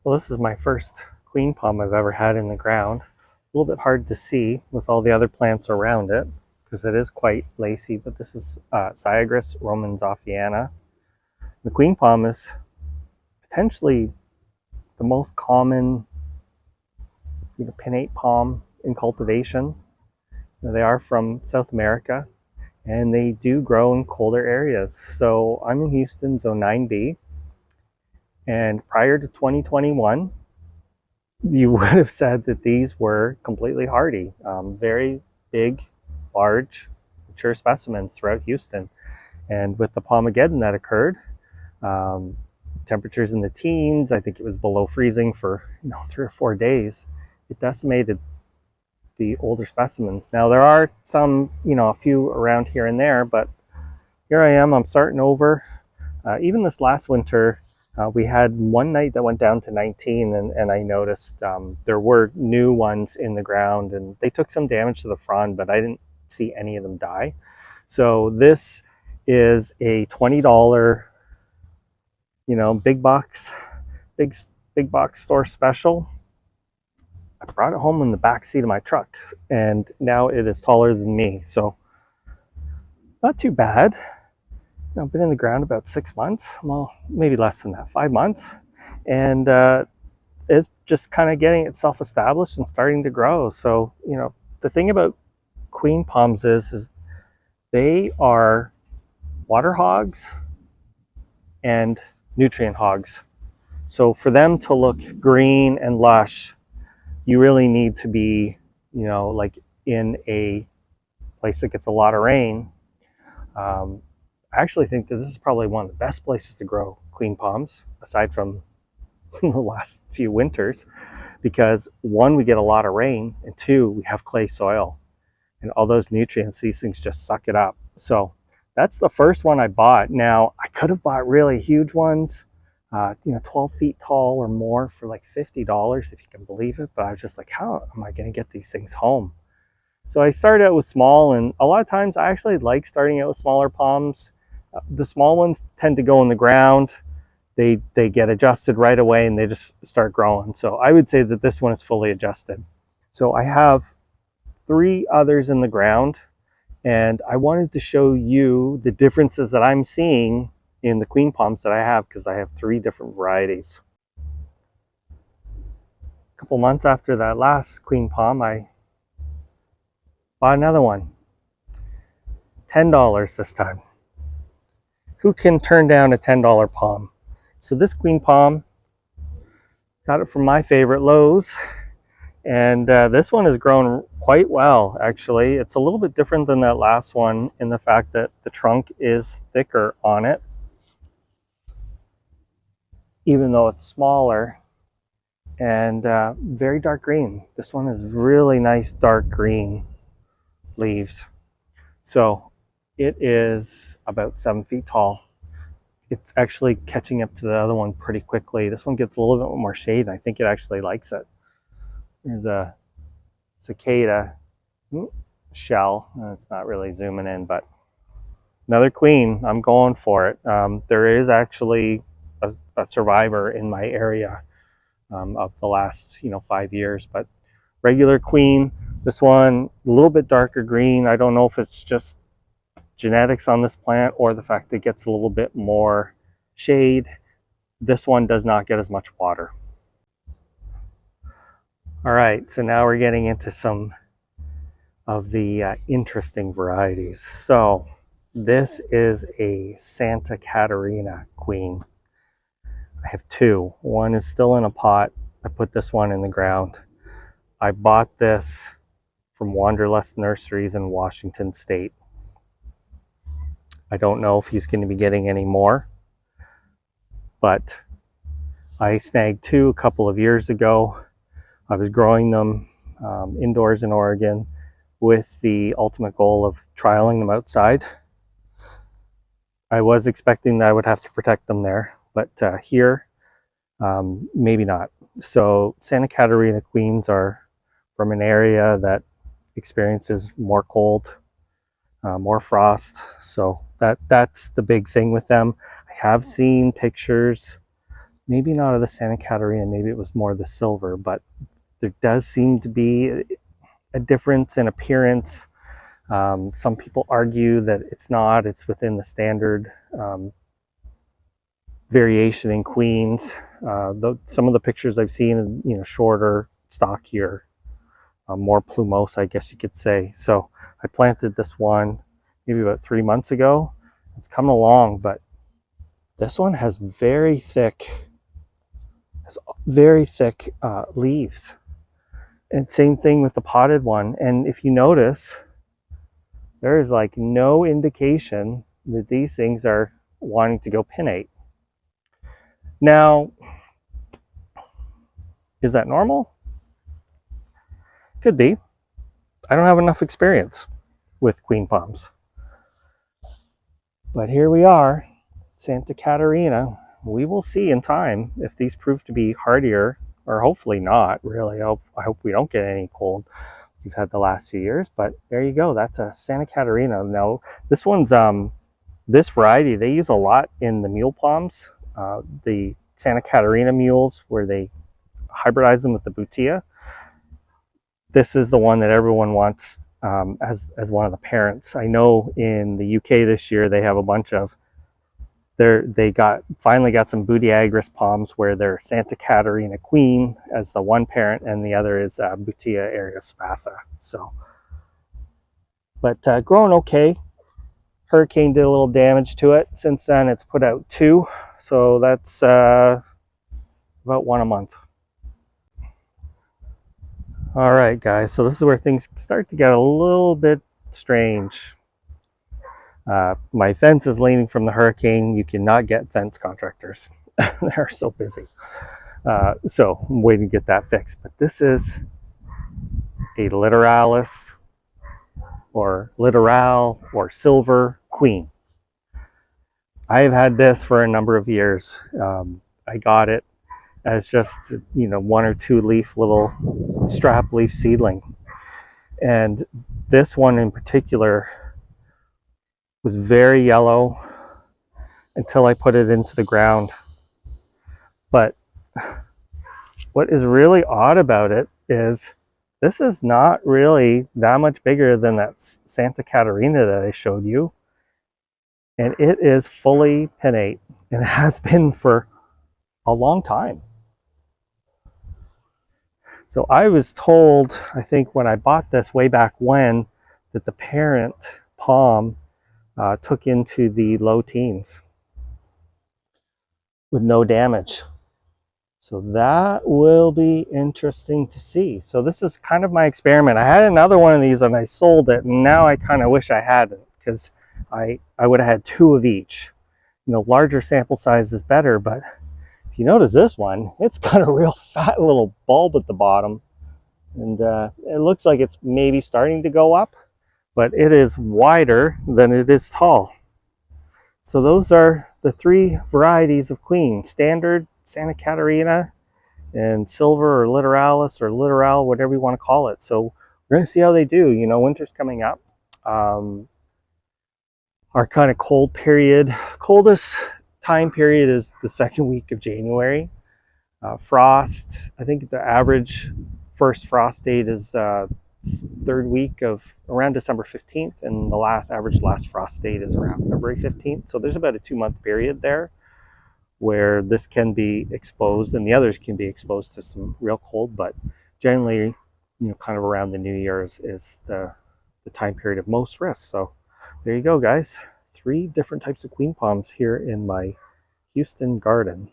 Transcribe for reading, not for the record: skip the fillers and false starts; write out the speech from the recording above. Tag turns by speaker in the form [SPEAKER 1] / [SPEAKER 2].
[SPEAKER 1] Well, this is my first queen palm I've ever had in the ground. A little bit hard to see with all the other plants around it because it is quite lacy, but this is Syagrus romanzoffiana. The queen palm is potentially the most common pinnate palm in cultivation. They are from South America and they do grow in colder areas. So I'm in Houston, Zone 9B, and prior to 2021, you would have said that these were completely hardy, very big, large, mature specimens throughout Houston. And with the Palmageddon that occurred, um, temperatures in the teens, I think it was below freezing for 3 or 4 days, it decimated the older specimens. Now there are some, a few around here and there, but here I am, I'm starting over. Even this last winter, we had one night that went down to 19, and I noticed there were new ones in the ground, and they took some damage to the frond, but I didn't see any of them die. So this is a $20, big box, big box store special. I brought it home in the back seat of my truck, and now it is taller than me, so not too bad. I've been in the ground about 6 months, well, maybe less than that, 5 months, and it's just kind of getting itself established and starting to grow. So, the thing about queen palms is they are water hogs and nutrient hogs. So for them to look green and lush, you really need to be, like in a place that gets a lot of rain. I actually think that this is probably one of the best places to grow queen palms, aside from the last few winters, because one, we get a lot of rain, and two, we have clay soil, and all those nutrients, these things just suck it up. So that's the first one I bought. Now I could have bought really huge ones, 12 feet tall or more for like $50, if you can believe it. But I was just like, how am I going to get these things home? So I started out with small, and a lot of times I actually like starting out with smaller palms. The small ones tend to go in the ground. They get adjusted right away and they just start growing. So I would say that this one is fully adjusted. So I have 3 others in the ground, and I wanted to show you the differences that I'm seeing in the queen palms that I have, because I have 3 different varieties. A couple months after that last queen palm, I bought another one. $10 this time. Who can turn down a $10 palm? So this queen palm, got it from my favorite Lowe's, and this one has grown quite well, actually. It's a little bit different than that last one in the fact that the trunk is thicker on it, even though it's smaller, and very dark green. This one is really nice dark green leaves. So it is about 7 feet tall. It's actually catching up to the other one pretty quickly. This one gets a little bit more shade, and I think it actually likes it. There's a cicada shell, and it's not really zooming in, but another queen. I'm going for it. There is actually a survivor in my area of the last 5 years, but regular queen. This one a little bit darker green. I don't know if it's just genetics on this plant or the fact that it gets a little bit more shade. This one does not get as much water. All right, so now we're getting into some of the interesting varieties. So this is a Santa Catarina queen. I have 2. One is still in a pot. I put this one in the ground. I bought this from Wanderlust Nurseries in Washington State. I don't know if he's going to be getting any more, but I snagged 2 a couple of years ago. I was growing them indoors in Oregon with the ultimate goal of trialing them outside. I was expecting that I would have to protect them there, but here, maybe not. So Santa Catarina queens are from an area that experiences more cold, more frost. So that's the big thing with them. I have seen pictures Maybe not of the Santa Catarina, maybe it was more the silver, but there does seem to be a difference in appearance. Some people argue that it's not, it's within the standard variation in queens. Some of the pictures I've seen, shorter, stockier, more plumose, I guess you could say. So I planted this one maybe about 3 months ago. It's coming along, but this one has very thick leaves. And same thing with the potted one. And if you notice, there is like no indication that these things are wanting to go pinnate. Now, is that normal? Could be. I don't have enough experience with queen palms. But here we are, Santa Catarina. We will see in time if these prove to be hardier, or hopefully not, really. I hope we don't get any cold we've had the last few years, but there you go. That's a Santa Catarina. Now, this one's, this variety, they use a lot in the mule palms, the Santa Catarina mules, where they hybridize them with the Butia. This is the one that everyone wants as one of the parents. I know in the UK this year they have a bunch of they finally got some Syagrus palms where they're Santa Catarina Queen as the one parent, and the other is Butia Areospatha. So, but growing okay. Hurricane did a little damage to it. Since then, it's put out 2, so that's about 1 a month. All right, guys, so this is where things start to get a little bit strange. My fence is leaning from the hurricane. You cannot get fence contractors. They're so busy. So I'm waiting to get that fixed. But this is a littoralis or littoral or silver queen. I've had this for a number of years. I got it as just, 1 or 2 leaf little strap leaf seedling. And this one in particular was very yellow until I put it into the ground. But what is really odd about it is this is not really that much bigger than that Santa Catarina that I showed you. And it is fully pinnate, and it has been for a long time. So I was told, I think when I bought this way back when, that the parent palm took into the low teens with no damage. So that will be interesting to see. So this is kind of my experiment. I had another one of these and I sold it, and now I kind of wish I hadn't, because I would have had 2 of each. Larger sample size is better, but if you notice this one, it's got a real fat little bulb at the bottom, and it looks like it's maybe starting to go up, but it is wider than it is tall. So those are the 3 varieties of queen: standard, Santa Catarina, and silver or littoralis or littoral, whatever you want to call it. So we're going to see how they do. Winter's coming up. Our kind of coldest time period is the 2nd week of January. Frost, I think the average first frost date is 3rd week of around December 15th, and the average last frost date is around February 15th. So there's about a 2-month period there where this can be exposed and the others can be exposed to some real cold, but generally, kind of around the New Year's is the time period of most risk. So there you go, guys. 3 different types of queen palms here in my Houston garden.